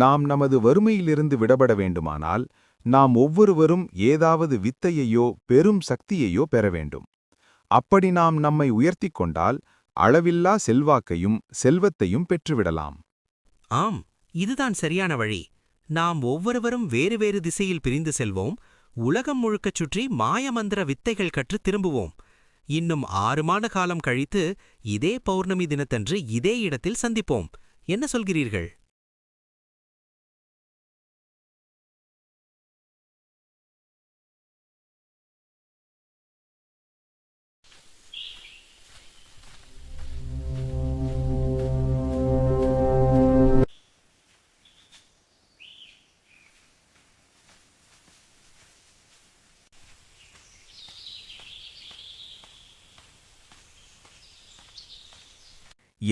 நாம் நமது வறுமையிலிருந்து விடபட வேண்டுமானால் நாம் ஒவ்வொருவரும் ஏதாவது வித்தையையோ பெரும் சக்தியையோ பெற வேண்டும். அப்படி நாம் நம்மை உயர்த்திக் கொண்டால் அளவில்லா செல்வாக்கையும் செல்வத்தையும் பெற்றுவிடலாம். ஆம், இதுதான் சரியான வழி. நாம் ஒவ்வொருவரும் வேறு வேறு திசையில் பிரிந்து செல்வோம். உலகம் முழுக்கச் சுற்றி மாயமந்திர வித்தைகள் கற்று திரும்புவோம். இன்னும் 6 மாத காலம் கழித்து இதே பௌர்ணமி தினத்தன்று இதே இடத்தில் சந்திப்போம். என்ன சொல்கிறீர்கள்?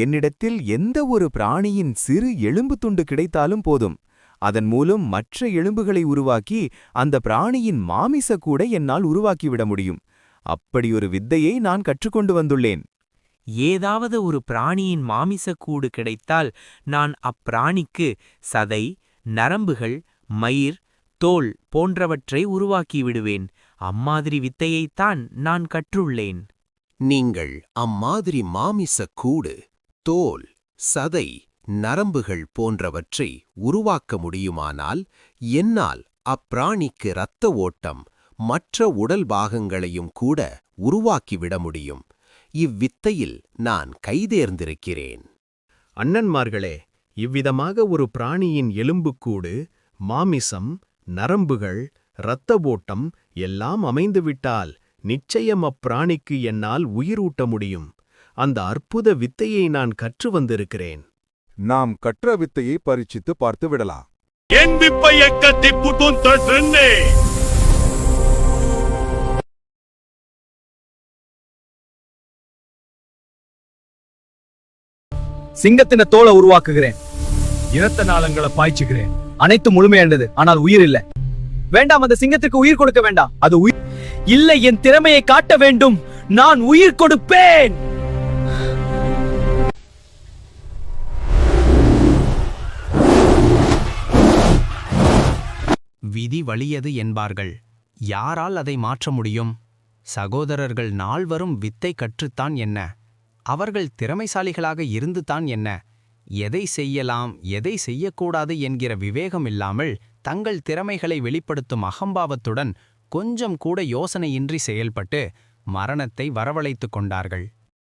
என்னிடத்தில் எந்த ஒரு பிராணியின் சிறு எலும்பு துண்டு கிடைத்தாலும் போதும். அதன் மூலம் மற்ற எலும்புகளை உருவாக்கி அந்த பிராணியின் மாமிச கூட என்னால் உருவாக்கிவிட முடியும். அப்படியொரு வித்தையை நான் கற்றுக்கொண்டு வந்துள்ளேன். ஏதாவது ஒரு பிராணியின் மாமிசக்கூடு கிடைத்தால் நான் அப்பிராணிக்கு சதை, நரம்புகள், மயிர், தோல் போன்றவற்றை உருவாக்கி விடுவேன். அம்மாதிரி வித்தையைத்தான் நான் கற்றுள்ளேன். நீங்கள் அம்மாதிரி மாமிசக் கூடு, தோல், சதை, நரம்புகள் போன்றவற்றை உருவாக்க முடியுமானால் என்னால் அப்பிராணிக்கு இரத்த ஓட்டம், மற்ற உடல் பாகங்களையும் கூட உருவாக்கிவிட முடியும். இவ்வித்தையில் நான் கைதேர்ந்திருக்கிறேன். அண்ணன்மார்களே, இவ்விதமாக ஒரு பிராணியின் எலும்புக்கூடு, மாமிசம், நரம்புகள், இரத்த ஓட்டம் எல்லாம் அமைந்துவிட்டால் நிச்சயம் அப்பிராணிக்கு என்னால் உயிரூட்ட முடியும். அந்த அற்புத வித்தையை நான் கற்று வந்திருக்கிறேன். நாம் கற்ற வித்தையை பரீட்சித்து பார்த்து விடலாம். என் விப்பையை கட்டி புட்டும் தட்டுன்னே. சிங்கத்தின தோலை உருவாக்குகிறேன். இரத்த நாளங்களை பாய்ச்சுகிறேன். அனைத்து முழுமையானது, ஆனால் உயிர் இல்லை. வேண்டாம், அந்த சிங்கத்திற்கு உயிர் கொடுக்க வேண்டாம். அது உயிர் இல்லை. என் திறமையை காட்ட வேண்டும். நான் உயிர் கொடுப்பேன். விதி வலியது என்பார்கள். யாரால் அதை மாற்ற முடியும்? சகோதரர்கள் நால்வரும் வித்தை கற்றுத்தான் என்ன? அவர்கள் திறமைசாலிகளாக இருந்துதான் என்ன? எதை செய்யலாம், எதை செய்யக்கூடாது என்கிற விவேகம் இல்லாமல் தங்கள் திறமைகளை வெளிப்படுத்தும் அகம்பாவத்துடன் கொஞ்சம் கூட யோசனையின்றி செயல்பட்டு மரணத்தை வரவழைத்துக் கொண்டார்கள்.